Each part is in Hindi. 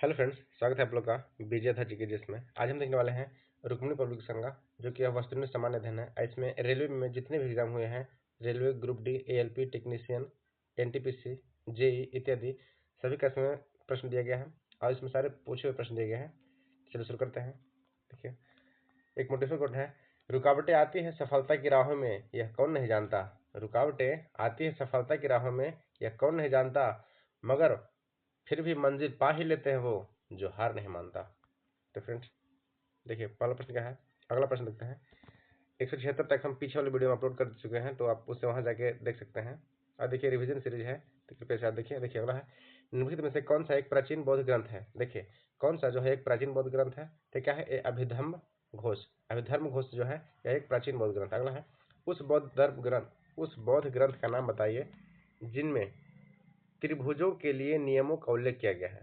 हेलो फ्रेंड्स, स्वागत है आप लोग का विजय था जीके जिसमें आज हम देखने वाले हैं रुक्मिणी पब्लिक संघ, जो कि वस्तुनिष्ठ सामान्य अध्ययन है। इसमें रेलवे में जितने भी एग्जाम हुए हैं, railway group D, ALP technician, NTPC, JE इत्यादि सभी का इसमें प्रश्न दिया गया है और इसमें सारे पूछे हुए प्रश्न दिए गए हैं। चलो शुरू करते हैं। देखिए, एक मोटिवेशन कोट है, रुकावटें आती है सफलता की राहों में, यह कौन नहीं जानता। रुकावटें आती है सफलता की राहों में, यह कौन नहीं जानता, मगर फिर भी मंजिल पा ही लेते हैं वो जो हार नहीं मानता। तो फ्रेंड्स देखिए, पहला प्रश्न क्या है। अगला प्रश्न देखते हैं। 176 तक हम पीछे वाले वीडियो में अपलोड कर चुके हैं, तो आप उससे वहां जाके देख सकते हैं। और देखिए, रिवीजन सीरीज है, तो कृपया से आप देखिए। देखिए अगला है, निम्नलिखित में से कौन सा एक प्राचीन बौद्ध ग्रंथ है। देखिए, कौन सा जो है एक प्राचीन बौद्ध ग्रंथ है, तो क्या है, अभिधर्म घोष। अभिधर्म घोष जो है यह एक प्राचीन बौद्ध ग्रंथ। अगला है, उस बौद्ध ग्रंथ का नाम बताइए जिनमें त्रिभुजों के लिए नियमों का उल्लेख किया गया है।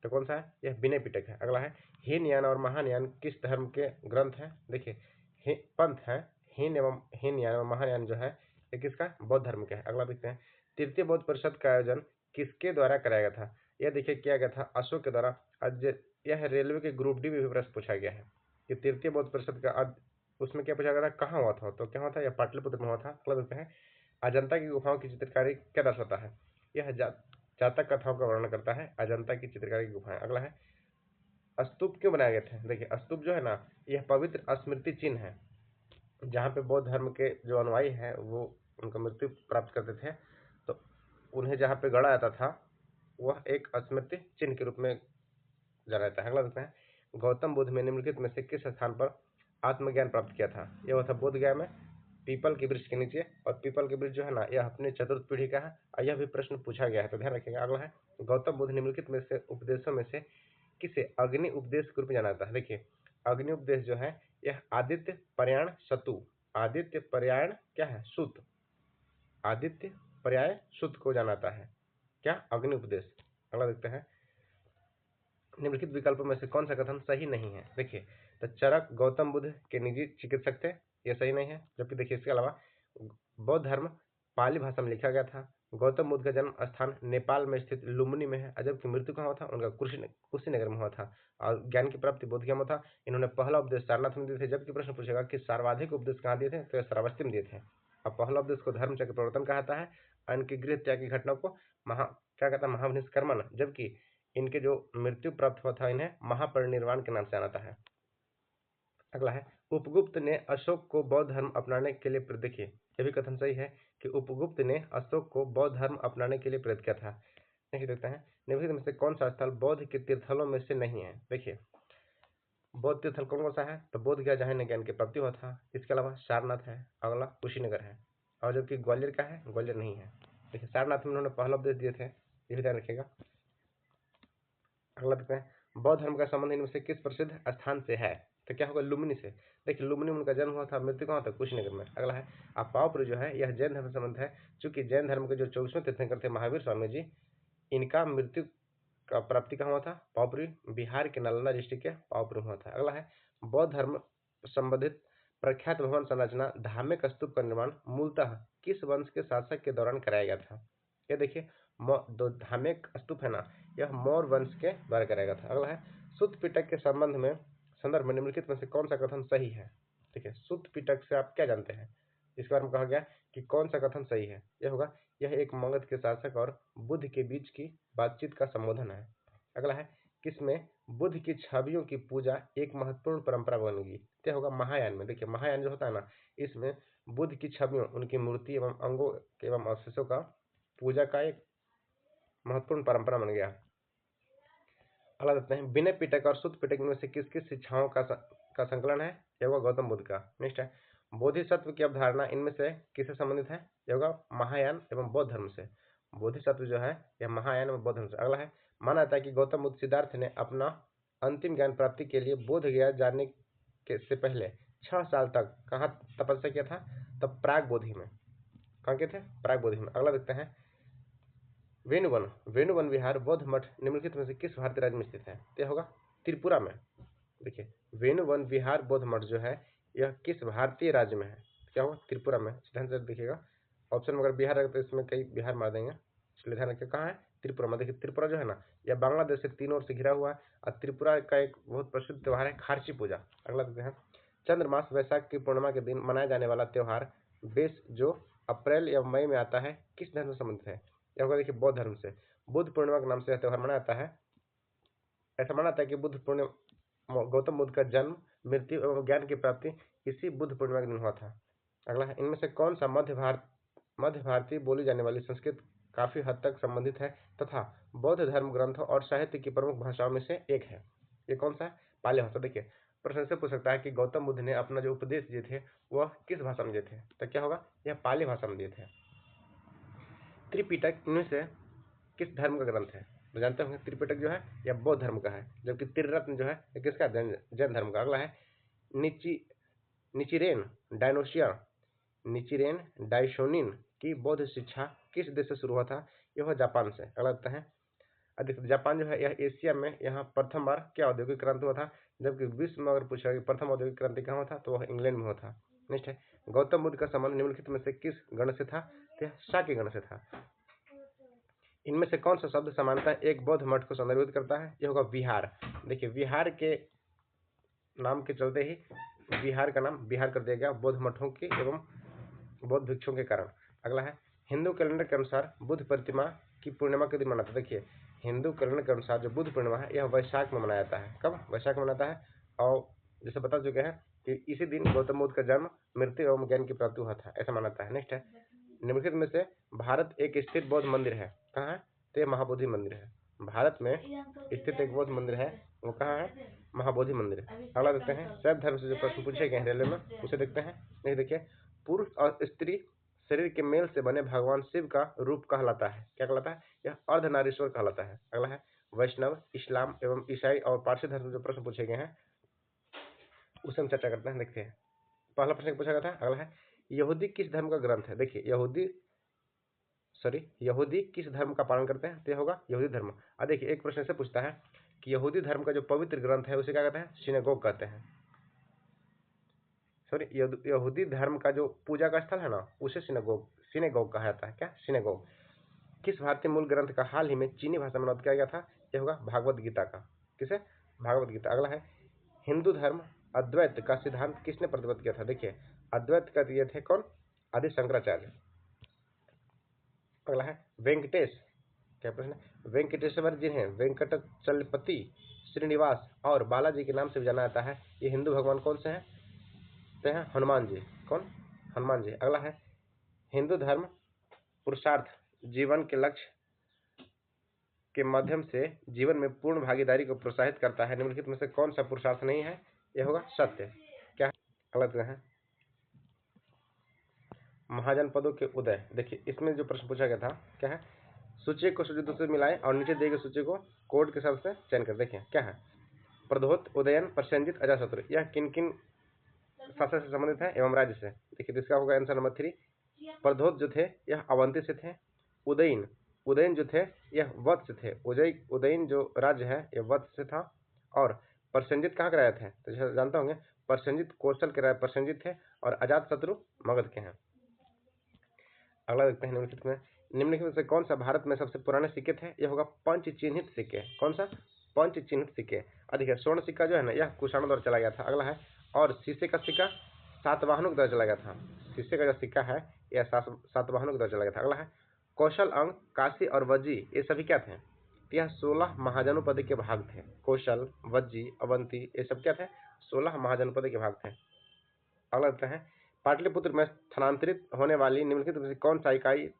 तो कौन सा है, यह विनय पिटक है। अगला है, हीनयान और महायान किस धर्म के ग्रंथ हैं। देखिए, पंथ है। हीनयान और महायान जो है ये किसका, बौद्ध धर्म का है। अगला देखते हैं, तृतीय बौद्ध परिषद का आयोजन किसके द्वारा कराया गया था। यह देखिए किया गया था अशोक के द्वारा। आज यह रेलवे के ग्रुप डी में भी प्रश्न पूछा गया है कि तृतीय बौद्ध परिषद का उसमें क्या पूछा गया था, कहाँ हुआ था। तो क्या हुआ था, यह पाटलिपुत्र में हुआ था। अगला देखते हैं, अजंता की गुफाओं की चित्रकारी क्या दर्शाता है। यह जातक कथाओं का वर्णन करता है, अजंता की चित्रकारी की गुफाएं। अगला है, स्तूप क्यों बनाए गए थे। देखिए, स्तूप जो है ना, यह पवित्र स्मृति चिन्ह है, जहाँ पे बौद्ध धर्म के जो अनुयायी हैं वो उनका मृत्यु प्राप्त करते थे, तो उन्हें जहाँ पे गड़ा जाता था वह एक स्मृति चिन्ह के रूप में जाना जाता है। अगला देखते हैं, गौतम बुद्ध में निम्नलिखित में से किस स्थान पर आत्मज्ञान प्राप्त किया था। यह हुआ था बोध गया में, पीपल के वृक्ष के नीचे। और पीपल के वृक्ष जो है ना, यह अपने चतुर्थ पीढ़ी का है और यह भी प्रश्न पूछा गया है, तो ध्यान रखिएगा। अगला है, गौतम बुद्ध निम्नलिखित में से उपदेशों में से किसे अग्नि उपदेश के रूप में जाना जाता है। देखिए, अग्नि उपदेश जो है यह आदित्य पर्यायण सतु, आदित्य पर्यायण क्या है, सुत, आदित्य पर्याय सुत को जाना जाता है, क्या, अग्नि उपदेश। अगला देखते हैं, निम्नलिखित विकल्पों में से कौन सा कथन सही नहीं है। देखिए, तो चरक गौतम बुद्ध के निजी चिकित्सक थे, यह सही नहीं है। जबकि देखिए, इसके अलावा बौद्ध धर्म पाली भाषा में लिखा गया था, गौतम बुद्ध का जन्म स्थान नेपाल में स्थित लुम्बिनी में है, जबकि मृत्यु कहाँ हुआ था, उनका कुशीनगर में हुआ था। और ज्ञान की प्राप्ति बोधगया में था। इन्होंने पहला उपदेश सारनाथ में दिए थे। जबकि प्रश्न पूछेगा कि सर्वाधिक उपदेश कहाँ दिए थे, तो श्रावस्ती में दिए थे। अब पहला उपदेश को धर्मचक्र प्रवर्तन कहता है, इनके गृह त्याग की घटना को क्या कहता है, महानिष्कर्मण। जबकि इनके जो मृत्यु प्राप्त हुआ था, इन्हें महापरिनिर्वाण के नाम से जाना है। अगला है, उपगुप्त ने अशोक को बौद्ध धर्म अपनाने के लिए प्रेरित। देखिए, यह भी कथन सही है कि उपगुप्त ने अशोक को बौद्ध धर्म अपनाने के लिए प्रेरित किया था। नहीं देखते हैं, निम्नलिखित में से कौन सा स्थल बौद्ध के तीर्थस्थलों में से नहीं है। देखिए, बौद्ध तीर्थस्थल कौन कौन सा है, तो बोध गया जहाँ ज्ञान की प्राप्ति हुआ था। इसके अलावा सारनाथ है, अगला कुशीनगर है, और जबकि ग्वालियर का है, ग्वालियर नहीं है। देखिए, सारनाथ में उन्होंने पहला उपदेश दिए थे, ये भी ध्यान रखिएगा। अगला देखते हैं, बौद्ध धर्म का संबंध इनमें से किस प्रसिद्ध स्थान से है। तो क्या होगा, लुम्बिनी से। देखिए, लुम्बिनी में उनका जन्म हुआ था, मृत्यु कहाँ था, कुशीनगर में। अगला है, पावपुरी जो है यह जैन धर्म से संबंध है, चूंकि जैन धर्म के जो 24वें तीर्थंकर थे महावीर स्वामी जी, इनका मृत्यु का प्राप्ति कहाँ हुआ था, पावपुरी, बिहार के नालंदा डिस्ट्रिक्ट के पावपुरी में हुआ था। अगला है, बौद्ध धर्म संबंधित प्रख्यात भवन संरचना धार्मिक स्तूप का निर्माण मूलतः किस वंश के शासक के दौरान कराया गया था। ये देखिए, दो धार्मिक स्तूप है ना, यह मौर्य वंश के द्वारा कराया गया था। अगला है, सुत्त पिटक के संदर्भ में निम्नलिखित में से कौन सा कथन सही है। देखिए, सुत्त पिटक से आप क्या जानते हैं, इसके बारे में कहा गया कि कौन सा कथन सही है। यह होगा, यह एक मगध के शासक और बुद्ध के बीच की बातचीत का संबोधन है। अगला है, किसमें बुद्ध की छवियों की पूजा एक महत्वपूर्ण परंपरा बन गई। क्या होगा, महायान में। देखिए, महायान जो होता है ना, इसमें बुद्ध की छवियों, उनकी मूर्ति एवं अंगों एवं अवशेषों का पूजा का एक महत्वपूर्ण परंपरा बन गया। अगला देखते हैं, विनय पिटक और सुत्त पिटक में से किस किस शिक्षाओं का संकलन है। यह होगा गौतम बुद्ध का। नेक्स्ट है, बोधिसत्व की अवधारणा इनमें से किससे संबंधित है। यह होगा महायान एवं बौद्ध धर्म से। बोधिसत्व जो है यह महायान एवं बौद्ध धर्म से। अगला है, माना जाता है कि गौतम बुद्ध सिद्धार्थ ने अपना अंतिम ज्ञान प्राप्ति के लिए बोध गया जाने से पहले 6 साल तक कहाँ तपस्या किया था, तब प्राग बोधि में। कहाँ के थे, प्राग बोधि में। अगला देखते हैं, वेणुवन विहार बौद्ध मठ निम्नलिखित में से किस भारतीय राज्य में स्थित है। यह होगा त्रिपुरा में। देखिए, वेणुवन विहार बौद्ध मठ जो है यह किस भारतीय राज्य में है। क्या होगा, त्रिपुरा में। ध्यान से देखिएगा, ऑप्शन में अगर बिहार है तो इसमें कई बिहार मार देंगे, इसलिए ध्यान रखिए कहाँ है, त्रिपुरा में। देखिए त्रिपुरा जो है ना, यह बांग्लादेश से तीन ओर से घिरा हुआ है और त्रिपुरा का एक बहुत प्रसिद्ध त्यौहार है खार्ची पूजा। अगला देखते हैं, चंद्रमास वैशाख की पूर्णिमा के दिन मनाया जाने वाला त्यौहार बेस जो अप्रैल या मई में आता है किस धर्म से संबंधित है? यह होगा देखिए बौद्ध धर्म से। बुद्ध पूर्णिमा के नाम से यह त्यौहार मनाया जाता है। ऐसा माना जाता है कि बुद्ध पूर्णिमा गौतम बुद्ध का जन्म, मृत्यु एवं ज्ञान की प्राप्ति इसी बुद्ध पूर्णिमा के दिन हुआ था। अगला है, इनमें से कौन सा मध्य भारतीय बोली जाने वाली संस्कृत काफी हद तक संबंधित है तथा बौद्ध धर्म ग्रंथों और साहित्य की प्रमुख भाषाओं में से एक है? ये कौन सा है? पाली भाषा। देखिए प्रश्न से पूछ सकता है कि गौतम बुद्ध ने अपना जो उपदेश दिए थे वह किस भाषा में दिए थे, तो क्या होगा, यह पाली भाषा में दिए थे। त्रिपिटक इनमें से किस धर्म का ग्रंथ है? तो जानते होंगे त्रिपिटक जो है यह बौद्ध धर्म का है, जबकि त्रिरत्न जो है यह किसका? जैन धर्म का। अगला है, निचिरेन डाइशोनिन की बौद्ध शिक्षा किस देश से शुरू हुआ था? यह जापान से। अगला लगता है, अधिकतर जापान जो है यह एशिया में यहाँ प्रथम बार क्या औद्योगिक क्रांति हुआ था, जबकि विश्व में अगर पूछा कि प्रथम औद्योगिक क्रांति कहाँ हुआ था तो वह इंग्लैंड में हुआ था। नेक्स्ट है, गौतम बुद्ध का संबंध निम्नलिखित में से किस गण से था? तो यह शाक्य गण से था। इनमें से कौन सा शब्द समानता एक बौद्ध मठ को संदर्भित करता है? यह होगा विहार। देखिए विहार के नाम के चलते ही बिहार का नाम बिहार कर दिया गया बौद्ध मठों के एवं बौद्ध भिक्षुओं के कारण। अगला है, हिंदू कैलेंडर के अनुसार बुद्ध प्रतिमा की पूर्णिमा के दिन मनाता है। देखिए हिंदू कैलेंडर के अनुसार जो बुद्ध पूर्णिमा है यह वैशाख में मनाया जाता है। कब? वैशाख में मनाता है। और जैसे बता चुके हैं कि इसी दिन गौतम बुद्ध का जन्म, मृत्यु एवं ज्ञान की प्राप्ति हुआ था, ऐसा मानता है। नेक्स्ट है, निम्नलिखित में से भारत एक स्थित बौद्ध मंदिर है, कहाँ है? तो ये महाबोधि मंदिर है। भारत में स्थित एक बौद्ध मंदिर है, वो कहाँ है? महाबोधि मंदिर। अगला देखते हैं, शैव धर्म से जो प्रश्न पूछे गए हैं रेलवे में उसे देखते हैं। नहीं देखिए, पुरुष और स्त्री शरीर के मेल से बने भगवान शिव का रूप कहलाता है, क्या कहलाता है? यह अर्धनारीश्वर कहलाता है। अगला है, वैष्णव, इस्लाम एवं ईसाई और पारसी धर्म से जो प्रश्न पूछे गए हैं उसे हम चर्चा करते हैं। देखते हैं, पहला प्रश्न पूछा गया था। अगला है, यहूदी किस धर्म का ग्रंथ है? देखिए यहूदी किस धर्म का पालन करते हैं? तो यह होगा यहूदी धर्म। अब देखिए एक प्रश्न से पूछता है कि यहूदी धर्म का जो पवित्र ग्रंथ है उसे क्या कहते हैं? सिनेगोग कहते हैं। यहूदी धर्म का जो पूजा का स्थल है ना उसे सिनेगोग कहा जाता है। क्या? सिनेगोग। किस भारतीय मूल ग्रंथ का हाल ही में चीनी भाषा में अनुवाद किया गया था? यह होगा भागवत गीता का। किसे? भागवत गीता। अगला है, हिंदू धर्म अद्वैत का सिद्धांत किसने प्रतिपादित किया था? देखिए अद्वैत का दिए थे कौन? आदि शंकराचार्य। अगला है, वेंकटेश, क्या प्रश्न है? वेंकटेश्वर जिन्हें वेंकटचलपति, श्रीनिवास और बालाजी के नाम से भी जाना जाता है, ये हिंदू भगवान कौन से हैं? तो हैं हनुमान जी। कौन? हनुमान जी। अगला है, हिंदू धर्म पुरुषार्थ जीवन के लक्ष्य के माध्यम से जीवन में पूर्ण भागीदारी को प्रोत्साहित करता है, निम्नलिखित में से कौन सा पुरुषार्थ नहीं है? यह होगा सत्य। क्या? अगला है, महाजनपदों के उदय। देखिए इसमें जो प्रश्न पूछा गया था क्या है? सूची को सूची से मिलाएं और नीचे दिए गए सूची को कोड के हिसाब से चयन कर। देखिए क्या है? प्रदोत, उदयन, प्रसेनजित, अजातशत्रु, यह किन किन शासक से संबंधित है एवं राज्य से? देखिए इसका होगा आंसर नंबर 3। प्रदोत जो थे यह अवंती से थे। उदयन जो थे यह वत्स से थे। उदयन जो राज्य है यह वत्स से था। और प्रसेनजित कहाँ के राजा थे? तो जैसे जानते होंगे प्रसेनजित कौशल के राजा प्रसेनजित थे और अजातशत्रु मगध के हैं। अगला देखते हैं, निम्नलिखित में से कौन सा भारत में सबसे पुराने सिक्के थे? यह होगा पंच चिन्हित सिक्के। कौन सा? पंच चिन्हित सिक्के। देखिए स्वर्ण सिक्का जो है ना यह कुषाणों द्वारा चला गया था। अगला है, और शीशे का सिक्का सातवाहनों के द्वारा चला गया था। शीशे का जो सिक्का है यह सातवाहनों के द्वारा चला गया था। अगला है, कौशल, अंग, काशी और वज्जी ये सभी क्या थे? यह 16 महाजनपद के भाग थे। कौशल, वज्जी, अवंती ये सब क्या थे? 16 महाजनपद के भाग थे। अगला देखते हैं, पाटलिपुत्र में स्थानांतरित होने वाली निम्नलिखित में से कौन सा इकाई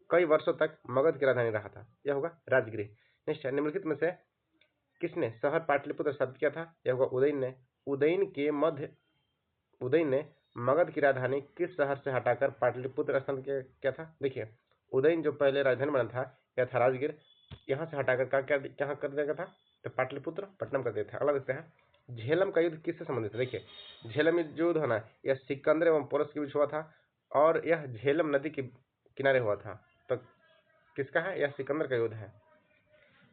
कई वर्षों तक मगध की राजधानी रहा था? यह होगा राजगृह। नेक्स्ट है, निम्नलिखित में से किसने शहर पाटलिपुत्र स्थापित किया था? यह होगा उदयन ने। उदयन ने मगध की राजधानी किस शहर से हटाकर पाटलिपुत्र स्थापित किया था? देखिए उदयन जो पहले राजधानी बना था यह था राजगीर, यहाँ से हटाकर क्या कर दिया गया था? तो पाटलिपुत्र पटनम कर दिया था। अगला देखते हैं, झेलम का युद्ध किससे संबंधित है? देखिए झेलम युद्ध है ना यह सिकंदर एवं पोरस के बीच हुआ था और यह झेलम नदी के किनारे हुआ था। तो किसका है? यह सिकंदर का युद्ध है।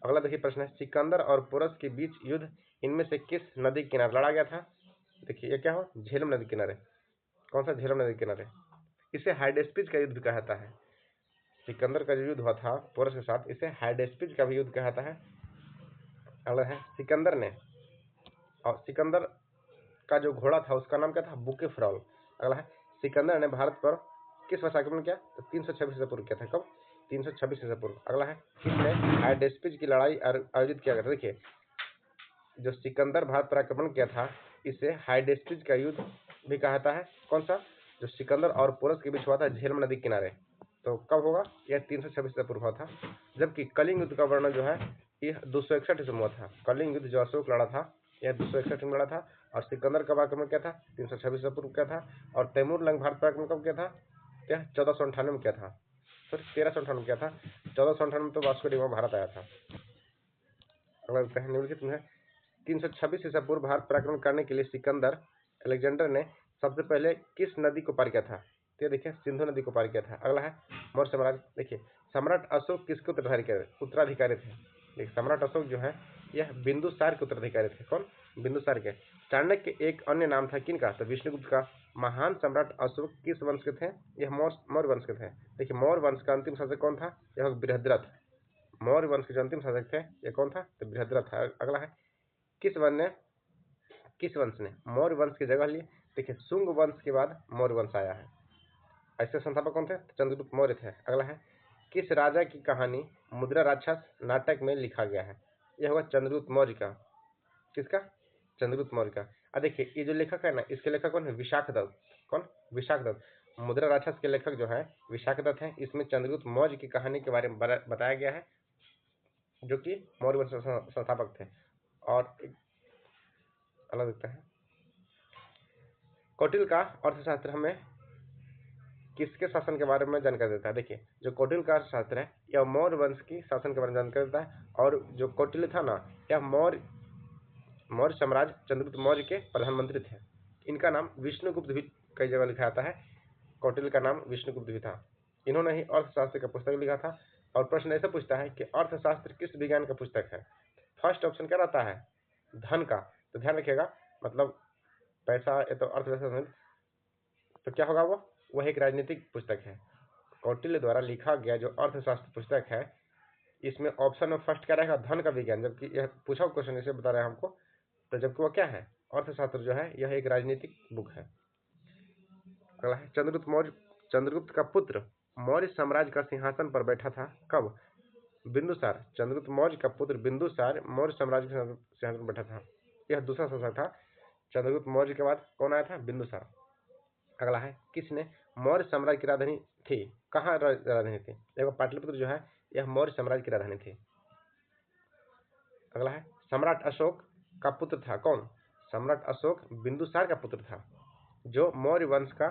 अगला देखिए प्रश्न है, सिकंदर और पोरस के बीच युद्ध इनमें से किस नदी के किनारे लड़ा गया था? देखिए ये क्या हो? झेलम नदी किनारे। कौन सा? झेलम नदी किनारे। इसे हाइडेस्पिस का युद्ध कहा जाता है। सिकंदर का जो युद्ध हुआ था पोरस के साथ, इसे हाइडेस्पिज का भी युद्ध कहता है। अगला है सिकंदर ने, और सिकंदर का जो घोड़ा था उसका नाम क्या था? बुकेफ्रॉल। अगला है सिकंदर ने भारत पर किस वर्ष आक्रमण किया? तो 326 ईसा पूर्व किया था। कब? 326 ईसा पूर्व। अगला है किसने हाइडेस्पिज की लड़ाई आयोजित किया? देखिए जो सिकंदर भारत पर आक्रमण किया था इसे हाइडेस्पिज का युद्ध भी कहता है। कौन सा? जो सिकंदर और पोरस के बीच हुआ था झेलम नदी किनारे। तो कब होगा? यह 326 ईसा पूर्व हुआ था। जबकि कलिंग युद्ध का वर्णन जो है यह 261 ईसा में हुआ था। कलिंग युद्ध जो अशोक लड़ा था यह 261 में लड़ा था। और सिकंदर कब आक्रमण किया था? 326 ईसा पूर्व किया था। और तैमूर लंग भारत पर आक्रमण कब किया था? यह 1498 में किया था। फिर 1398 में किया था। 1498 में तो वास्को डी गामा भारत आया था। अगला देखते हैं निम्नलिखित में 326 ईसा पूर्व भारत पर आक्रमण करने के लिए सिकंदर अलेक्जेंडर ने सबसे पहले किस नदी को पार किया था? तो देखिए सिंधु नदी को पार किया था। अगला है मौर्य साम्राज्य। देखिए सम्राट अशोक किसके उत्तराधिकारी थे? देखिए सम्राट अशोक जो है यह बिंदुसार के उत्तराधिकारी थे। कौन? बिंदुसार के। चाणक्य एक अन्य नाम था किनका? तो विष्णुगुप्त का। महान सम्राट अशोक किस वंश के थे? यह मौर्य वंश के थे। देखिए मौर्य वंश का अंतिम शासक कौन था? यह बृहद्रथ। मौर्य वंश के जो अंतिम शासक थे यह कौन था? तो बृहद्रथ था। अगला है किस वंश ने मौर्य वंश की जगह ली? देखिए शुंग वंश के बाद मौर्य वंश आया है। ऐसे संस्थापक कौन थे? चंद्रगुप्त मौर्य थे। अगला है किस राजा की कहानी मुद्रा राक्षस नाटक में लिखा गया है? यह होगा चंद्रगुप्त मौर्य का। किसका? चंद्रगुप्त मौर्य का। अब देखिए ये जो लेखक है ना, इसके लेखक कौन है? विशाख दत्त। कौन? विशाख दत्त। मुद्रा राक्षस के लेखक जो है विशाख दत्त है। इसमें चंद्रगुप्त मौर्य की कहानी के बारे में बताया गया है, जो कि मौर्य वंश संस्थापक थे। और अलग देखते हैं कौटिल्य का अर्थशास्त्र हमें किसके शासन के बारे में जानकारी देता है? देखिए जो कौटिल्य का अर्थशास्त्र है यह मौर्य वंश की शासन के बारे में जानकारी देता है। और जो कौटिल्य था ना यह मौर्य साम्राज्य चंद्रगुप्त मौर्य के प्रधानमंत्री थे। इनका नाम विष्णुगुप्त भी कई जगह लिखा जाता है। कौटिल्य का नाम विष्णुगुप्त भी था। इन्होंने ही अर्थशास्त्र का पुस्तक लिखा था। और प्रश्न ऐसा पूछता है कि अर्थशास्त्र किस विज्ञान का पुस्तक है? फर्स्ट ऑप्शन क्या रहता है? धन का। तो ध्यान रखिएगा, मतलब पैसा या तो अर्थव्यवस्था, तो क्या होगा? वह एक राजनीतिक पुस्तक है। कौटिल्य द्वारा लिखा गया जो अर्थशास्त्र पुस्तक है इसमें ऑप्शन में फर्स्ट क्या रहेगा? धन का विज्ञान। जबकि यह पूछा क्वेश्चन इसे बता रहे हैं हमको, तो जबकि वह क्या है? अर्थशास्त्र जो है यह एक राजनीतिक बुक है। अगला है चंद्रगुप्त का पुत्र मौर्य साम्राज्य का सिंहासन पर बैठा था। कब? बिंदुसार। चंद्रगुप्त मौर्य का पुत्र बिंदुसार मौर्य साम्राज्य के सिंहासन पर बैठा था। यह दूसरा शासक था। चंद्रगुप्त मौर्य के बाद कौन आया था? बिंदुसार। अगला है किसने मौर्य साम्राज्य की राजधानी थी? कहाँ राजधानी थी? देखो पाटलिपुत्र जो है यह मौर्य साम्राज्य की राजधानी थी। अगला है सम्राट अशोक का पुत्र था। कौन? सम्राट अशोक बिंदुसार का पुत्र था, जो मौर्य वंश का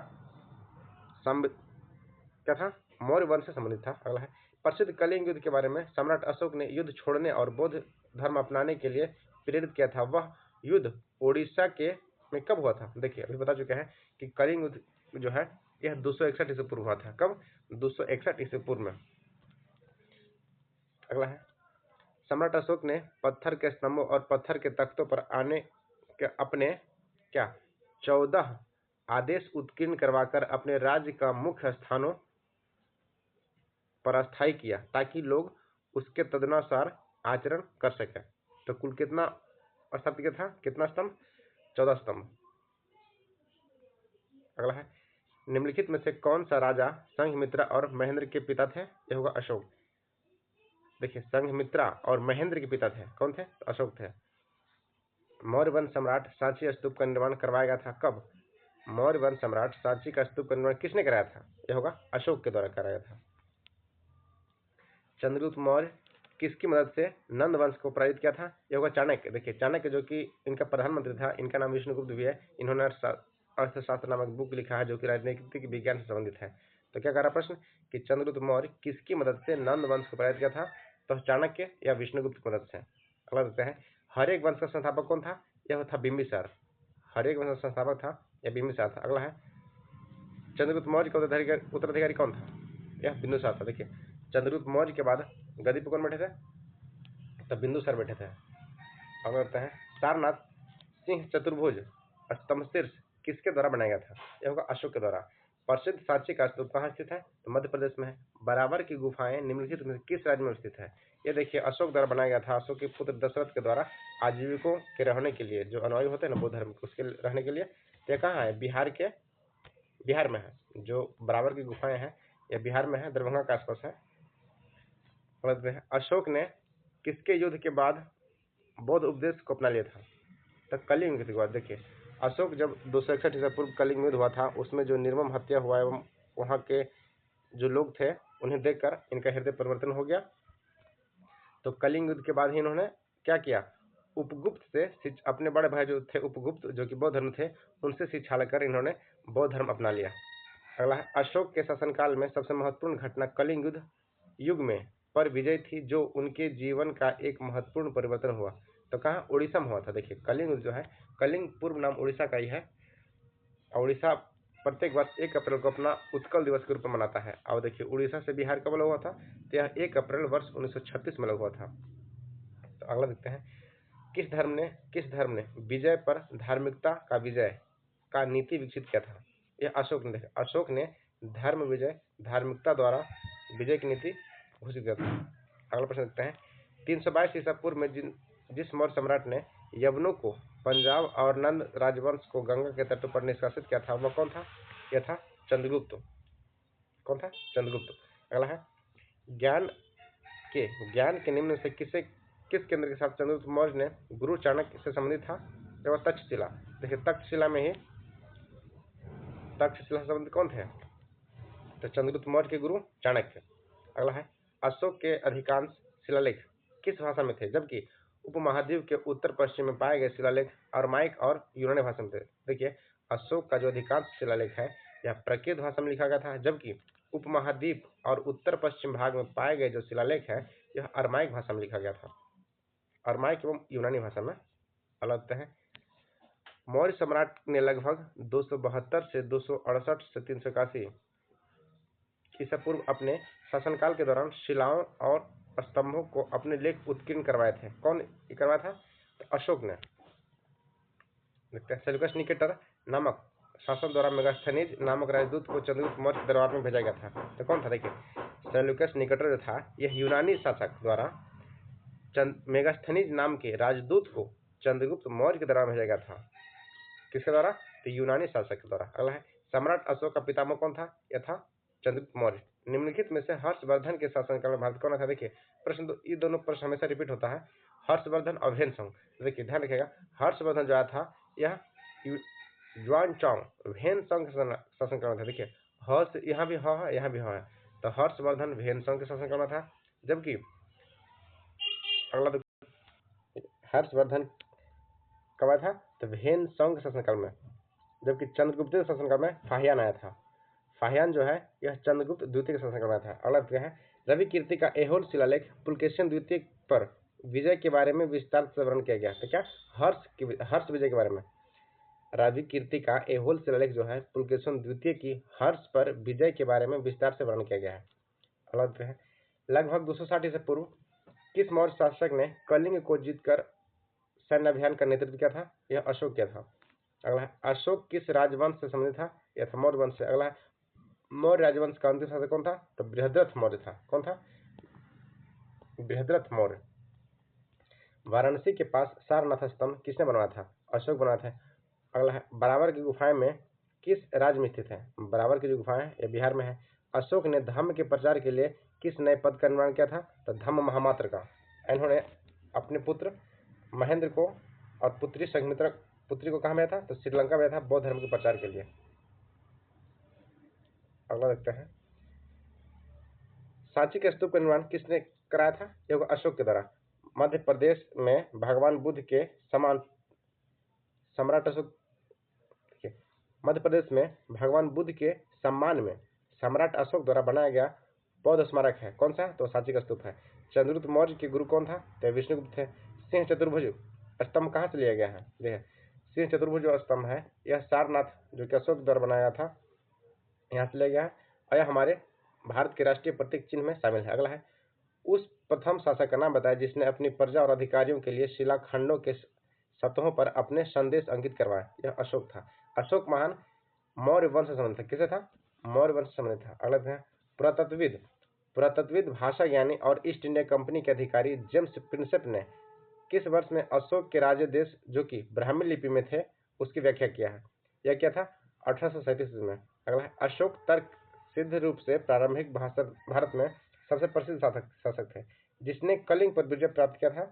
क्या था? मौर्य वंश से संबंधित था। अगला है प्रसिद्ध कलिंग युद्ध के बारे में सम्राट अशोक ने युद्ध छोड़ने और बौद्ध धर्म अपनाने के लिए प्रेरित किया था। वह युद्ध उड़ीसा के में कब हुआ था? देखिए अभी बता चुके हैं कि कलिंग युद्ध जो है यह 261 ईसा पूर्व हुआ था। कब? 261 ईसा पूर्व में। अगला है सम्राट अशोक ने पत्थर के स्तंभों और पत्थर के तख्तों पर आने के अपने क्या 14 आदेश उत्कीर्ण करवाकर अपने राज्य का मुख्य स्थानों पर अस्थायी किया, ताकि लोग उसके तदनुसार आचरण कर सकें। तो कुल कितना स्थापित किया था? कितना स्तंभ? 14 स्तंभ। अगला है निम्नलिखित में से कौन सा राजा संघमित्रा और महेंद्र के पिता थे? यह होगा अशोक। देखिए संघमित्रा और महेंद्र के पिता थे। कौन थे? अशोक थे। मौर्य वंश सम्राट सांची स्तूप का निर्माण करवाया गया था। कब? मौर्य वंश सम्राट सांची का स्तूप का निर्माण किसने कराया था? यह होगा अशोक के द्वारा कराया गया था। चंद्रगुप्त मौर्य किसकी मदद से नंद वंश को पराजित किया था? यह होगा चाणक्य। देखिए चाणक्य जो कि इनका प्रधानमंत्री था, इनका नाम विष्णुगुप्त भी है। इन्होंने अर्थशास्त्र नामक बुक लिखा है जो कि राजनीतिक विज्ञान से संबंधित है। तो क्या कह रहा प्रश्न कि चंद्रगुप्त मौर्य किसकी मदद से नंद वंश को पराजित किया था? तो चाणक्य या विष्णुगुप्त की मदद से। अगला देखते हैं हरेक वंश का संस्थापक कौन था? यह था बिंबिसार। हरेक वंश का संस्थापक था यह बिंबिसार था। अगला है चंद्रगुप्त मौर्य का उत्तराधिकारी कौन था? यह बिंदुसार था। देखिए चंद्रगुप्त मौर्य के बाद गद्दी पर कौन बैठे थे? तो बिंदुसार बैठे थे। अब करते हैं सारनाथ सिंह चतुर्भुज स्तंभ शीर्ष किसके द्वारा बनाया गया था? यह होगा अशोक के द्वारा। प्रसिद्ध सांची का स्तूप कहाँ स्थित है? तो मध्य प्रदेश में है। बराबर की गुफाएं निम्नलिखित में से किस राज्य में स्थित है? ये देखिए अशोक द्वारा बनाया गया था। अशोक के पुत्र दशरथ के द्वारा आजीविकों के रहने के लिए, जो अनुयायी होते हैं ना बौद्ध धर्म के, उसके रहने के लिए। ये कहाँ है? बिहार में है। जो बराबर की गुफाएं हैं ये बिहार में है, दरभंगा के आसपास है। अशोक ने किसके युद्ध के बाद बौद्ध उपदेश को अपना लिया था? तो कलिंग के बाद। देखिए अशोक जब 261 ईसा पूर्व कलिंग युद्ध हुआ था, उसमें जो निर्मम हत्या हुआ एवं वहाँ के जो लोग थे उन्हें देखकर इनका हृदय परिवर्तन हो गया। तो कलिंग युद्ध के बाद ही इन्होंने क्या किया? उपगुप्त से अपने बड़े भाई जो थे उपगुप्त, जो कि बौद्ध धर्म थे, उनसे शिक्षा लेकर इन्होंने बौद्ध धर्म अपना लिया। अगला है, अशोक के शासनकाल में सबसे महत्वपूर्ण घटना कलिंग युग में पर विजय थी, जो उनके जीवन का एक महत्वपूर्ण परिवर्तन हुआ। तो कहाँ? उड़ीसा में हुआ था। देखिए कलिंग जो है, कलिंग पूर्व नाम उड़ीसा का ही है। उड़ीसा प्रत्येक वर्ष 1 अप्रैल को अपना उत्कल दिवस के रूप में मनाता है। और देखिए उड़ीसा से बिहार कब अलग हुआ था? तो यह 1 अप्रैल वर्ष 1936 में अलग हुआ था। तो अगला देखते हैं, किस धर्म ने विजय पर धार्मिकता का विजय का नीति विकसित किया था? यह अशोक ने। देखा अशोक ने धर्म विजय धार्मिकता द्वारा विजय की नीति घोषित किया था। अगला प्रश्न देखते हैं, 322 ईसा पूर्व में जिस मौर्य सम्राट ने यवनों को पंजाब और नंद राजवंश को गंगा के तट पर निष्कासित किया था, वह कौन था? यह था चंद्रगुप्त। कौन था? चंद्रगुप्त। अगला है, ज्ञान के निम्न से किस केंद्र के साथ चंद्रगुप्त मौर्य ने गुरु चाणक्य से संबंधित था? वह तक्षशिला। देखिए तक्षशिला से संबंधित कौन थे? तो चंद्रगुप्त मौर्य के गुरु चाणक्य। अगला है, अशोक के अधिकांश शिलालेख किस भाषा में थे, जबकि उपमहाद्वीप के उत्तर पश्चिम में पाए गए शिलालेख अरमाइक और यूनानी भाषा में थे? देखिए अशोक का जो अधिकांश शिलालेख है यह प्राकृत भाषा में लिखा गया था, जबकि उपमहाद्वीप और उत्तर पश्चिम भाग में पाए गए जो शिलालेख है यह अरमाइक भाषा में लिखा गया था। अरमाइक एवं यूनानी भाषा में अलग है। मौर्य सम्राट ने लगभग 272 से 268 से 381 ईसा पूर्व अपने शासनकाल के दौरान शिलाओं और स्तंभों को अपने लेख उत्कीर्ण करवाए थे। कौन करवाया था? तो अशोक ने। देखते हैं, सेल्यूकस निकेटर नामक शासक द्वारा मेगास्थनीज नामक राजदूत को चंद्रगुप्त मौर्य के दरबार में भेजा गया था। तो कौन था? देखिए सेल्यूकस निकेटर जो था यह यूनानी शासक द्वारा मेगास्थनीज नाम के राजदूत को चंद्रगुप्त मौर्य के दरबार में भेजा गया था। किसके द्वारा? तो यूनानी शासक के द्वारा। अगला है, सम्राट अशोक का पितामह कौन था? यह था चंद्रगुप्त मौर्य। निम्नलिखित में से हर्षवर्धन के शासनकाल में भारत कौन था? देखिए प्रश्न तो ये दोनों प्रश्न हमेशा रिपीट होता है, हर्षवर्धन और भेनसंग। देखिए ध्यान रखिएगा, हर्षवर्धन जो आया था यह ह्वेनसांग भेनसंग के शासनकाल में था। देखिए हर्ष यहाँ भी ह है, यहाँ भी ह है, तो हर्षवर्धन भेनसंग के शासनकाल में था। जबकि अगला हर्षवर्धन कब आया था? तो भेनसंग के शासनकाल में। जबकि चंद्रगुप्त के शासनकाल में फाहियान आया था। फाहियान जो है यह चंद्रगुप्त द्वितीय के शासनकाल में आया था। अगला क्या है, रवि कीर्ति का ऐहोल शिलालेख पुलकेशिन द्वितीय पर विजय के बारे में विस्तार से वर्णन किया गया। तो क्या? हर्ष विजय के बारे में। रवि कीर्ति का ऐहोल शिलालेख जो है पुलकेशिन द्वितीय की हर्ष पर विजय के बारे में विस्तार से वर्णन किया गया है। अगला है, लगभग 260 ईसा पूर्व किस मौर्य शासक ने कलिंग को जीतकर सैन्य अभियान का नेतृत्व किया था? यह अशोक किया था। अगला है, अशोक किस राजवंश से संबंधित था? यह था मौर्य वंश से। अगला है, मौर्य राजवंश का अंतिम शासक कौन था? तो बृहद्रथ मौर्य था। कौन था? बृहद्रथ मौर्य। वाराणसी के पास सारनाथ स्तंभ किसने बनवाया था? अशोक बनाया था। अगला है, बराबर की गुफाएं में किस राज्य में स्थित है? बराबर की जो गुफाएं है यह बिहार में है। अशोक ने धम्म के प्रचार के लिए किस नए पद का निर्माण किया था? तो धम्म महामात्र का। इन्होंने अपने पुत्र महेंद्र को और पुत्री को कहाँ भेजा था? तो श्रीलंका भेजा था बौद्ध धर्म के प्रचार के लिए। अगला देखते हैं, सांची के स्तूप का निर्माण किसने कराया था? यह अशोक के द्वारा। मध्य प्रदेश में भगवान बुद्ध के समान सम्राट अशोक मध्य प्रदेश में भगवान बुद्ध के सम्मान में सम्राट अशोक द्वारा बनाया गया बौद्ध स्मारक है। कौन सा? तो सांची का स्तूप है। चंद्रगुप्त मौर्य के गुरु कौन था? तो विष्णुगुप्त थे। सिंह चतुर्भुज स्तंभ कहाँ से लिया गया है? देखिए सिंह चतुर्भुज जो स्तंभ है यह सारनाथ जो कि अशोक द्वारा बनाया था यहाँ से लिया गया है, और यह हमारे भारत के राष्ट्रीय प्रतीक चिन्ह में शामिल है। अगला है, उस प्रथम शासक का नाम बताया जिसने अपनी प्रजा और अधिकारियों के लिए शिलाखंडों के सतहों पर अपने संदेश अंकित करवाए। यह अशोक था। अशोक महान मौर्य वंश से संबंधित था। किसे था? मौर्य वंश से संबंधित था। अगला देखते हैं पुरातत्वविद। पुरातत्वविद, भाषा ज्ञानी और ईस्ट इंडिया कंपनी के अधिकारी जेम्स प्रिंसेप ने किस वर्ष में अशोक के राज्य जो कि ब्राह्मी लिपि में थे उसकी व्याख्या किया है? यह क्या था? 1837 में। अगला है अशोक तर्क सिद्ध रूप से प्रारंभिक भारत में सबसे प्रसिद्ध शासक थे। जिसने कलिंग पर विजय प्राप्त किया था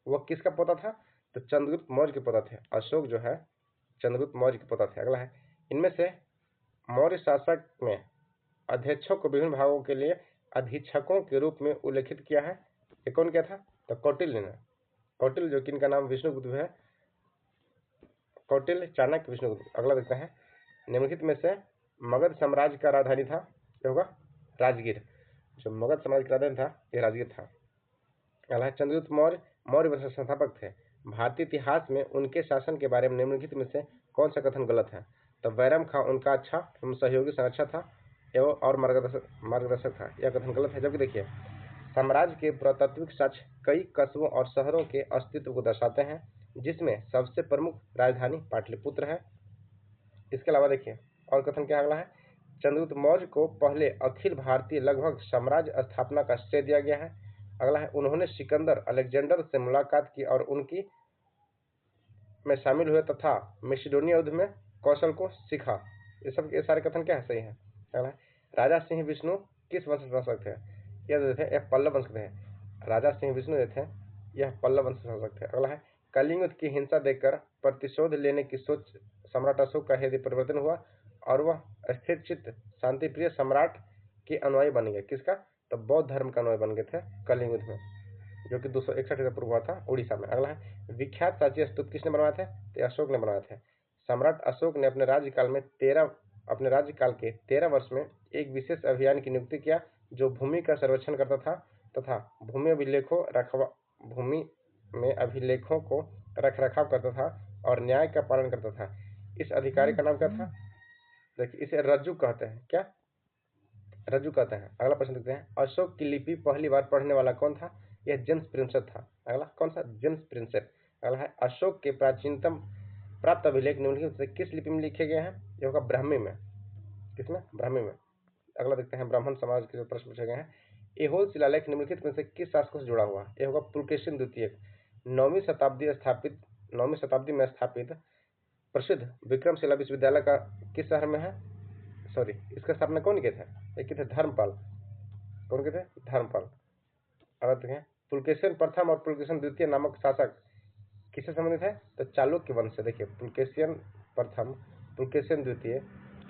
वह किसका पोता था? तो चंद्रगुप्त मौर्य के पोता थे। अशोक जो है चंद्रगुप्त मौर्य के पोता थे। अगला है इनमें से मौर्य शासक में अध्यक्षों को विभिन्न भागों के लिए अधीक्षकों के रूप में उल्लेखित किया है। ये कौन क्या था? तो कौटिल्य ने। कौटिल्य जो कि इनका नाम विष्णुगुप्त है। कौटिल्य, चाणक्य, विष्णुगुप्त। अगला देखते हैं निम्नलिखित में से मगध साम्राज्य का राजधानी था, क्या होगा? राजगीर। जो मगध साम्राज्य का राजधानी था यह राजगीर था। अगला है चंद्रगुप्त मौर्य मौर्य वंश के संस्थापक थे। भारतीय इतिहास में उनके शासन के बारे में निम्नलिखित में से कौन सा कथन गलत है? तो बैरम खां उनका अच्छा एवं सहयोगी संरक्षक था एवं और मार्गदर्शक था। यह कथन गलत है। जबकि देखिए साम्राज्य के पुरातात्विक साक्ष्य कई कस्बों और शहरों के अस्तित्व को दर्शाते हैं, जिसमें सबसे प्रमुख राजधानी पाटलिपुत्र है। इसके अलावा देखिए और कथन क्या अगला है चंद्रगुप्त मौर्य को पहले अखिल भारतीय लगभग साम्राज्य स्थापना का श्रेय दिया गया है। अगला है उन्होंने सिकंदर अलेक्जेंडर से मुलाकात की और उनकी में शामिल हुए तथा मैसिडोनिया युद्ध में कौशल को सीखा। ये सारे कथन क्या है? सही है। अगला है राजा सिंह विष्णु किस वंश के शासक थे? यह पल्लव वंश के थे। राजा सिंह विष्णु जो थे यह पल्लव वंश के शासक थे। अगला है कलिंग युद्ध की हिंसा देखकर प्रतिशोध लेने की सोच सम्राट अशोक का हृदय परिवर्तन हुआ और वह स्थिर चित्त शांतिप्रिय सम्राट के अनुयायी बन गए। किसका? तो बौद्ध धर्म का अनुयायी बन गए थे कलिंग युद्ध में, जो कि 261 ईसा पूर्व हुआ था उड़ीसा में। अगला है विख्यात प्राचीन स्तूप किसने बनवाए थे? तो अशोक ने बनवाए थे। सम्राट अशोक ने अपने राज्यकाल के 13 वर्ष में एक विशेष अभियान की नियुक्ति किया जो भूमि का सर्वेक्षण करता था तथा भूमि में अभिलेखों को रखरखाव करता था और न्याय का पालन करता था। इस अधिकारी का नाम क्या था? देखिए इसे रज्जु कहते हैं। क्या? रज्जु कहते हैं। अगला प्रश्न देखते हैं अशोक की लिपि पहली बार पढ़ने वाला कौन था? यह जेम्स प्रिंसेप था। अगला कौन सा? James Prinsep. अगला है अशोक के प्राचीनतम प्राप्त अभिलेख निम्नलिखित से किस लिपि में लिखे गए हैं? यह होगा ब्राह्मी में। किसमें? ब्राह्मी में। अगला देखते हैं ब्राह्मण समाज के जो प्रश्न पूछे गए हैं एहोल शिलालेख निम्नलिखित में से किस शासकों से जुड़ा हुआ? यह होगा पुलकेशिन द्वितीय। 9वीं शताब्दी में स्थापित प्रसिद्ध विक्रमशिला विश्वविद्यालय का किस शहर में है? सॉरी, इसका स्थापना कौन किए थे? ये किए थे धर्मपाल। कौन किए थे? धर्मपाल। अगर देखें पुलकेशिन प्रथम और पुलकेशिन द्वितीय नामक शासक किससे संबंधित है? तो चालुक्य वंश से। देखिए पुलकेशिन प्रथम, पुलकेशिन द्वितीय,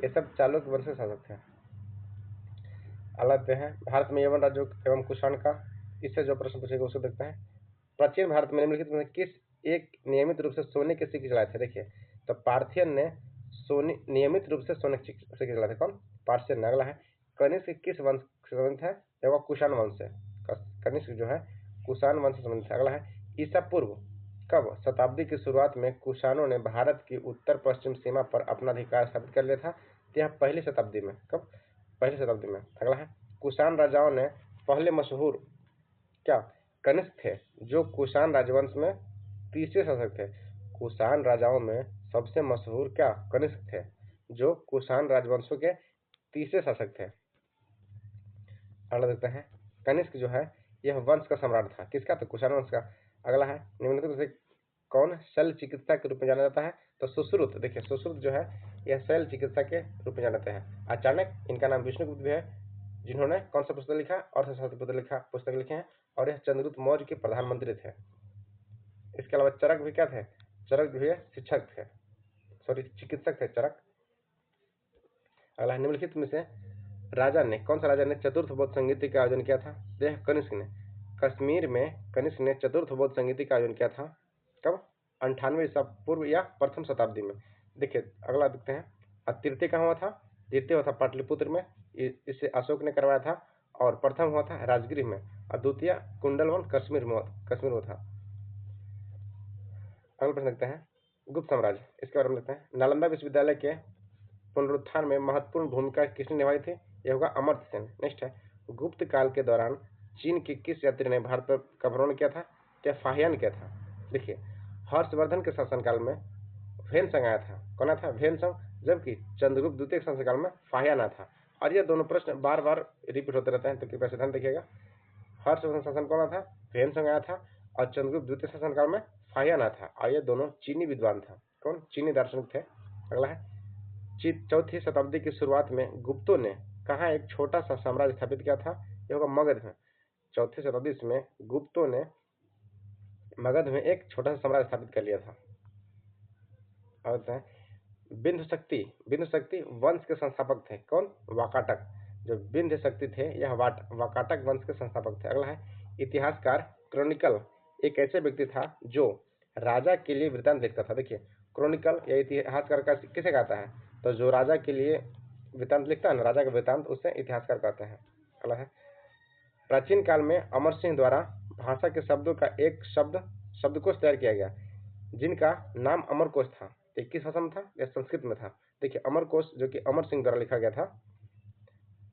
ये सब चालुक्य वंश के शासक थे। अगला देखते हैं भारत में यवन राज्यों एवं कुषाण का, इससे जो प्रश्न पूछेगा उसको देखते हैं प्राचीन भारत में निम्नलिखित में किस एक नियमित रूप से सोने के सिक्के चलाए थे? देखिए तो पार्थियन ने नियमित रूप से सोने के सिक्के चलाए थे। कौन? पार्थियन ने। अगला है कनिष्क किस वंश से संबंधित है? यह कुषाण वंश से। कनिष्क जो है कुषाण वंश से संबंधित है। अगला है ईसा पूर्व कब शताब्दी की शुरुआत में कुषाणों ने भारत की उत्तर पश्चिम सीमा पर अपना अधिकार स्थापित कर लिया था? यह पहली शताब्दी में। कब? पहली शताब्दी में। अगला है कुषाण राजाओं ने पहले मशहूर क्या कनिष्क थे जो कुषाण राजवंश में तीसरे शासक थे। कुषाण राजाओं में सबसे मशहूर क्या कनिष्क थे जो कुषाण राजवंशों के तीसरे शासक थे। अगला देखते हैं कनिष्क जो है यह वंश का सम्राट था। किसका? तो कुषाण वंश का। अगला है निम्नलिखित से कौन शल्य चिकित्सा के रूप में जाना जाता है? तो सुश्रुत। देखिए सुश्रुत जो है यह शल्य चिकित्सा के रूप में जाना जाते हैं। अचानक इनका नाम विष्णुगुप्त भी है जिन्होंने कौन सा पुस्तक लिखा? अर्थशास्त्र पुस्तक लिखे हैं और यह चंद्रगुप्त मौर्य के प्रधानमंत्री थे। इसके अलावा चरक भी क्या थे? चरक भी शिक्षक थे, सॉरी चिकित्सक थे चरक। अगला निम्नलिखित में से राजा ने कौन सा राजा ने चतुर्थ बौद्ध संगीति का आयोजन किया था? यह कनिष्क ने। कश्मीर में कनिष्क ने चतुर्थ बौद्ध संगीति का आयोजन किया था। कब? 98 ईसा पूर्व या प्रथम शताब्दी में। देखिए अगला देखते हैं तृतीय कहाँ हुआ था? द्वितीय हुआ था पाटलिपुत्र में, इसे अशोक ने करवाया था, और प्रथम हुआ था राजगीर में, और द्वितीय कुंडलवन कश्मीर में था। अगला प्रश्न देखते हैं गुप्त साम्राज्य, इसके बारे में देखते हैं नालंदा विश्वविद्यालय के पुनरुत्थान में महत्वपूर्ण भूमिका किसने निभाई थी? यह होगा अमर्त्य सेन। नेक्स्ट है गुप्त काल के दौरान चीन के किस यात्री ने भारत पर का भ्रमण किया था? क्या फाहियान किया था? देखिए हर्षवर्धन के शासनकाल में वेनसंग आया था। कौन आया था? वेनसंग, जबकि चंद्रगुप्त द्वितीय के शासनकाल में फाहियान आया था। और ये दोनों प्रश्न बार बार रिपीट होते रहते हैं, तो कृपया से ध्यान देखिएगा। हर्षवर्धन शासन कौन आया था? ह्वेनसांग आया था। और चंद्रगुप्त द्वितीय शासनकाल में फाहियान आया था। और ये दोनों चीनी विद्वान था। कौन? चीनी दार्शनिक थे। अगला है, चौथी शताब्दी की शुरुआत में गुप्तों ने कहाँ एक छोटा सा साम्राज्य स्थापित किया था? ये होगा मगध में। चौथी शताब्दी में गुप्तों ने मगध में एक छोटा सा साम्राज्य स्थापित कर लिया था। और बिंदु शक्ति वंश के संस्थापक थे। कौन? वाकाटक। जो बिंदु शक्ति थे यह वाकाटक वंश के संस्थापक थे। अगला है, इतिहासकार क्रॉनिकल एक ऐसे व्यक्ति था जो राजा के लिए वृत्तांत लिखता था। देखिए, क्रॉनिकल या इतिहासकार का किसे कहता है? तो जो राजा के लिए वृत्तांत लिखता है ना, राजा का वृत्तांत, उसे इतिहासकार कहते हैं। अगला है, प्राचीन काल में अमर सिंह द्वारा भाषा के शब्दों का एक शब्दकोश तैयार किया गया, जिनका नाम अमरकोश था। ये किस भाषा में था? यह संस्कृत में था। देखिए, अमरकोश जो कि अमर सिंह द्वारा लिखा गया था।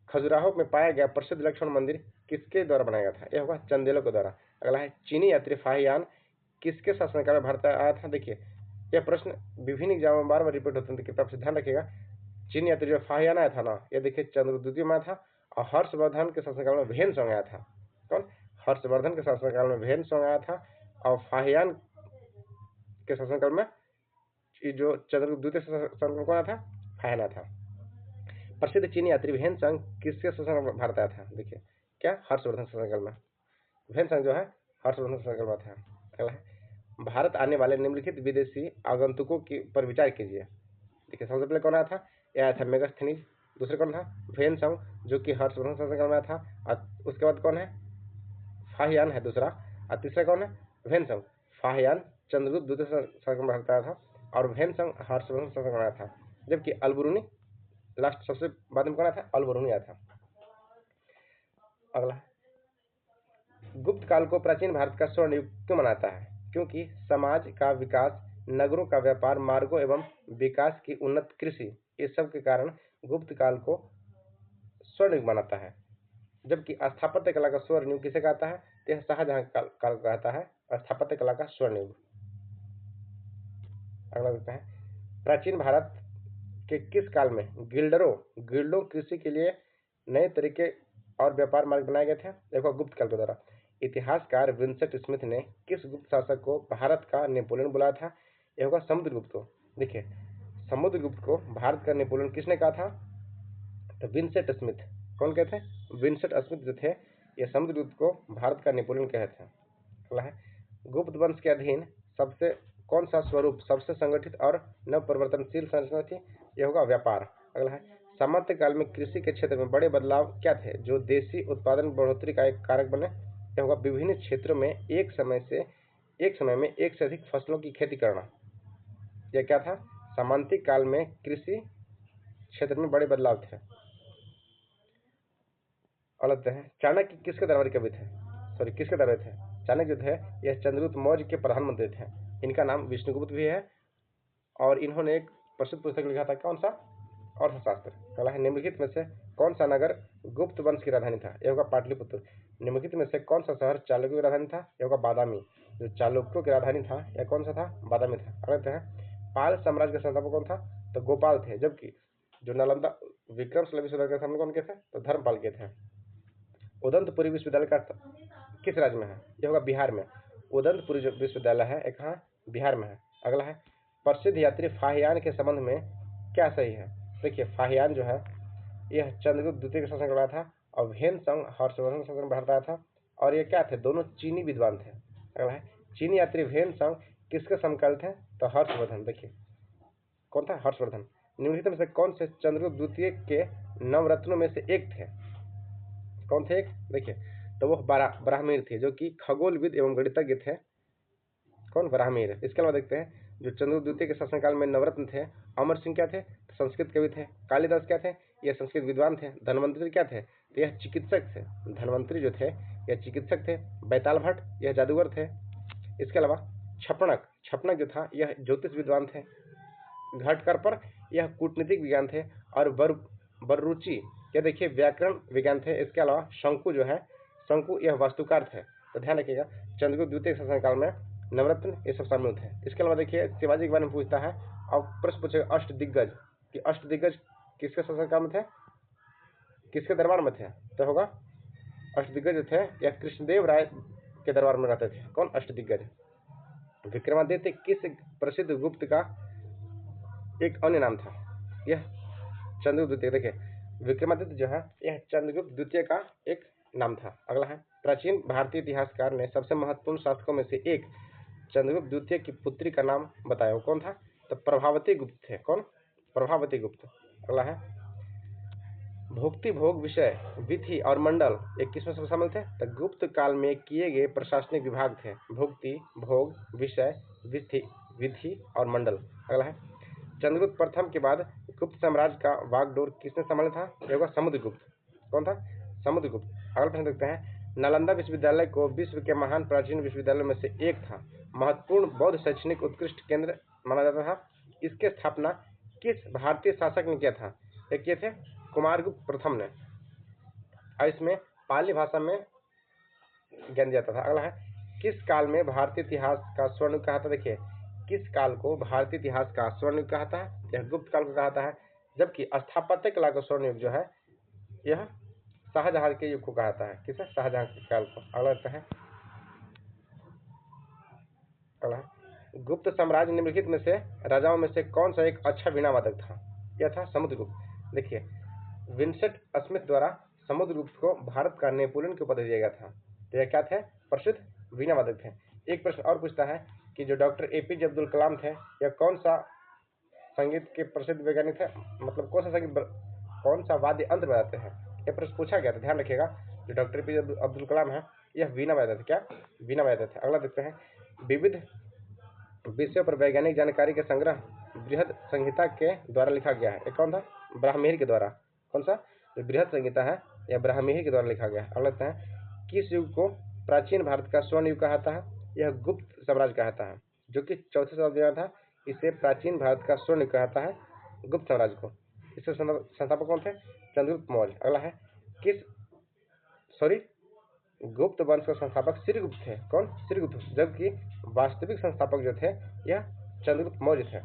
खजुराहो में पाया गया प्रसिद्ध लक्ष्मण मंदिर किसके द्वारा बनाया गया था? यह होगा चंदेलों के द्वारा। अगला है, चीनी यात्री फाहियान किसके शासनकाल में भारत आया था? देखिए, यह प्रश्न विभिन्न एग्जामों में बार बार रिपीट होते हैं, कृपया आप ध्यान रखिएगा। चीनी यात्री जो फाहियान आया था ना, ये देखिए चंद्रगुप्त द्वितीय में आया था। और हर्षवर्धन के शासनकाल में ह्वेनसांग आया था। कौन? हर्षवर्धन के शासनकाल में ह्वेनसांग आया था। और फाहियान के शासनकाल में जो चंद्रगुप्त द्वितीय शासनकाल कौन आया था? फाहियान आया था। प्रसिद्ध चीनी यात्री ह्वेनसांग किसके शासन में भारत आया था? देखिए, क्या? हर्षवर्धन शासनकाल में। ह्वेनसांग जो है हर्षवर्धन शासनकाल में था। अगला है, भारत आने वाले निम्नलिखित विदेशी आगंतुकों की पर विचार कीजिए। देखिए, सबसे पहले कौन आया था? यह आया था मेगास्थनीज। दूसरे कौन था? ह्वेनसांग जो कि हर्षवर्धन शासनकाल में आया था। और उसके बाद कौन है? फाहियान है दूसरा। और तीसरा कौन है? ह्वेनसांग। फाहियान चंद्रगुप्त द्वितीय शासनकाल में भारत आया था और ह्वेनसांग हर्षवर्धन शासनकाल में आया था। जबकि अलबरूनी लास्ट सबसे बाद में कौन आया था? अलबरूनी आया था। अगला, गुप्त काल को प्राचीन भारत का स्वर्ण युग क्यों मनाता है? क्योंकि समाज का विकास, नगरों का व्यापार, मार्गों एवं विकास की उन्नत कृषि, इस सब के कारण गुप्त काल को स्वर्ण युग मनाता है। जबकि स्थापत्य कला का स्वर्ण युग किसे कहता है? तो यह शाहजहां काल कहता है स्थापत्य कला का स्वर्ण युग। अगला देखते हैं, प्राचीन भारत के किस काल में गिल्डों कृषि के लिए नए तरीके और व्यापार मार्ग बनाए गए थे? देखो, गुप्त काल के द्वारा। इतिहासकार विंसेंट स्मिथ ने किस गुप्त शासक को भारत का नेपोलियन बुलाया था? यह होगा समुद्रगुप्त को। देखिए, समुद्रगुप्त को भारत का नेपोलियन किसने कहा था? तो विंसेंट स्मिथ। कौन कहते हैं? विंसेंट स्मिथ जो थे, ये समुद्रगुप्त को भारत का नेपोलियन कहे थे। अगला है, गुप्त वंश के अधीन सबसे कौन सा स्वरूप सबसे संगठित और नव परिवर्तनशील संरचना थी? यह होगा व्यापार। अगला है, सामंत काल में कृषि के क्षेत्र में बड़े बदलाव क्या थे जो देशी उत्पादन बढ़ोतरी का एक कारक बने? यह होगा विभिन्न क्षेत्रों में एक समय में एक से अधिक फसलों की खेती करना। यह क्या था? सामंतिक काल में कृषि क्षेत्र में बड़े बदलाव थे। अलग है, चाणक्य किसके दरबारी कवि थे? किसके दरबारी थे? चाणक्य जो थे यह चंद्रगुप्त मौर्य के प्रधानमंत्री थे। इनका नाम विष्णुगुप्त भी है और इन्होंने एक प्रसिद्ध पुस्तक लिखा था। कौन सा? अर्थशास्त्र। अगला है, निम्नलिखित में से कौन सा नगर गुप्त वंश की राजधानी था? यह होगा पाटलिपुत्र। निम्नलिखित में से कौन सा शहर चालुक्यों की राजधानी था? यह होगा बादामी। जो चालुक्यों की राजधानी था यह कौन सा था? बादामी था। अगला है, पाल साम्राज्य का संस्थापक कौन था? तो गोपाल थे। जबकि जो नालंदा विक्रमशिला विश्वविद्यालय के सामने कौन के थे? तो धर्मपाल के थे। उदंतपुरी विश्वविद्यालय का किस राज्य में है? यह होगा बिहार में। उदंतपुरी जो विश्वविद्यालय है एक कहाँ? बिहार में है। अगला है, प्रसिद्ध यात्री फाहियान के संबंध में क्या सही है? देखिए, फाहियान जो है यह चंद्रगुप्त द्वितीय का शासन रहा था और ह्वेनसांग हर्षवर्धन का शासन रहा था। और ये क्या थे? दोनों चीनी विद्वान थे। अगला है, चीनी यात्री ह्वेनसांग किसके समकाल थे? तो हर्षवर्धन। देखिए, कौन था? हर्षवर्धन। निम्नलिखित में से कौन से चंद्रगुप्त द्वितीय के नवरत्नों में से एक थे? कौन थे? देखिए, तो वह ब्राह्मीण थे जो कि खगोलविद एवं गणितज्ञ थे। कौन? ब्राह्मीण। इसके अलावा देखते हैं, जो चंद्रगुप्त द्वितीय के शासनकाल में नवरत्न थे, अमर सिंह क्या थे? संस्कृत कवि थे। कालिदास क्या थे? यह संस्कृत विद्वान थे। धन्वंतरी क्या थे? तो यह चिकित्सक थे। धन्वंतरी जो थे यह चिकित्सक थे। बैताल भट्ट यह जादूगर थे। इसके अलावा छपनक जो था यह ज्योतिष विद्वान थे। घटकरपर यह कूटनीतिक विज्ञान थे। और बर्रुचि यह देखिए व्याकरण विज्ञान थे। इसके अलावा शंकु यह वास्तुकार थे। तो ध्यान रखिएगा, चंद्रगुप्त द्वितीय शासनकाल में नवरत्न ये सब शामिल थे। इसके अलावा देखिए, शिवाजी के बारे में पूछता है और प्रश्न पूछेगा अष्ट दिग्गज। कि अष्टदिग्गज किसके शासनकाल में थे, किसके दरबार में थे? तो होगा अष्टदिग्गज जो थे या कृष्णदेव राय के दरबार में रहते थे। कौन? अष्टदिग्गज। विक्रमादित्य किस प्रसिद्ध गुप्त का एक अन्य नाम था? यह चंद्रगुप्त द्वितीय। देखिए विक्रमादित्य जो है यह चंद्रगुप्त द्वितीय का एक नाम था। अगला है, प्राचीन भारतीय इतिहासकार ने सबसे महत्वपूर्ण शासकों में से एक चंद्रगुप्त द्वितीय की पुत्री का नाम बताया, वो कौन था? तो प्रभावती गुप्त थे। कौन? प्रभावती गुप्त। अगला है, भोक्ति, भोग, विषय, विधि और मंडल ये किसमें सब शामिल थे? तो गुप्त काल में किए गए प्रशासनिक विभाग थे, भोक्ति, भोग, विषय, विधि और मंडल। अगला है, चंद्रगुप्त प्रथम के बाद गुप्त साम्राज्य का वागडोर किसने संभाला था? यह होगा समुद्रगुप्त। कौन था? समुद्रगुप्त। अगला प्रश्न देखते हैं, नालंदा विश्वविद्यालय को विश्व के महान प्राचीन विश्वविद्यालयों में से एक था, महत्वपूर्ण बौद्ध शैक्षणिक उत्कृष्ट केंद्र माना जाता था। इसकी स्थापना किस भारतीय शासक ने किया था? ये किए थे कुमारगुप्त प्रथम ने, और इसमें पाली भाषा में ज्ञान दिया था। अगला है, किस काल में भारतीय इतिहास का स्वर्ण युग कहा था? देखिए किस काल को भारतीय इतिहास का स्वर्ण युग कहा था? यह गुप्त काल को कहा है, जबकि स्थापत्य कला का स्वर्ण युग जो है यह शाहजहां के युग को कहता है। किसे? शाहजहां के काल को। अगला आता है, अगला गुप्त साम्राज्य निम्नलिखित में से राजाओं में से कौन सा एक अच्छा वीणा वादक था? यह था समुद्रगुप्त। देखिए विंसेंट स्मिथ द्वारा समुद्रगुप्त को भारत का नेपोलियन की उपाधि दिया गया था। तो यह क्या थे? प्रसिद्ध वीणा वादक थे। एक प्रश्न और पूछता है कि जो डॉक्टर एपीजे अब्दुल कलाम थे यह कौन सा संगीत के प्रसिद्ध वैज्ञानिक थे, मतलब कौन सा वाद्य यंत्र बजाते हैं? यह प्रश्न पूछा गया था, ध्यान रखिएगा। जो डॉक्टर एपीजे अब्दुल कलाम है यह वीणा बजाते थे। क्या? वीणा बजाते थे। अगला देखते हैं, विविध विषयों पर वैज्ञानिक जानकारी के संग्रह बृहद संहिता के द्वारा लिखा गया है। एक कौन था? ब्राह्मणी के द्वारा। कौन सा? जो बृहद संहिता है यह ब्राह्मणी के द्वारा लिखा गया है। अगला है, किस युग को प्राचीन भारत का स्वर्ण युग कहता है? यह गुप्त साम्राज्य कहता है, जो कि 4थे शताब्दी में था। इसे प्राचीन भारत का स्वर्ण युग कहता है, गुप्त साम्राज्य को। इसके संस्थापक कौन थे? चंद्रगुप्त मौर्य। अगला है, गुप्त वंश का संस्थापक श्रीगुप्त थे। कौन? श्रीगुप्त। जबकि वास्तविक संस्थापक जो थे यह चंद्रगुप्त मौर्य थे।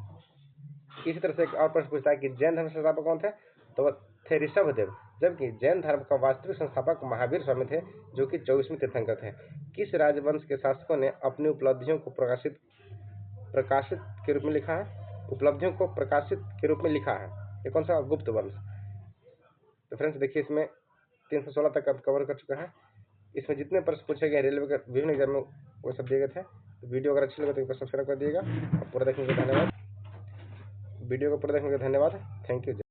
इसी तरह से एक और प्रश्न पूछता है कि जैन धर्म संस्थापक कौन थे? तो वह थे ऋषभदेव। जबकि जैन धर्म का वास्तविक संस्थापक महावीर स्वामी थे, जो कि 24वें तीर्थंकर थे। किस राजवंश के शासकों ने अपनी उपलब्धियों को प्रकाशित के रूप में लिखा है? उपलब्धियों को प्रकाशित के रूप में लिखा है। ये कौन सा? गुप्त वंश। तो फ्रेंड्स देखिए इसमें 316 तक अब कवर कर चुका है। इसमें जितने प्रश्न पूछे गए रेलवे के विभिन्न एग्जाम में वो सब दिए गए थे। वीडियो अगर अच्छी लगे तो एक बार सब्सक्राइब कर दिएगा। पूरा देखने के धन्यवाद। वीडियो को पूरा देखने के धन्यवाद। Thank you.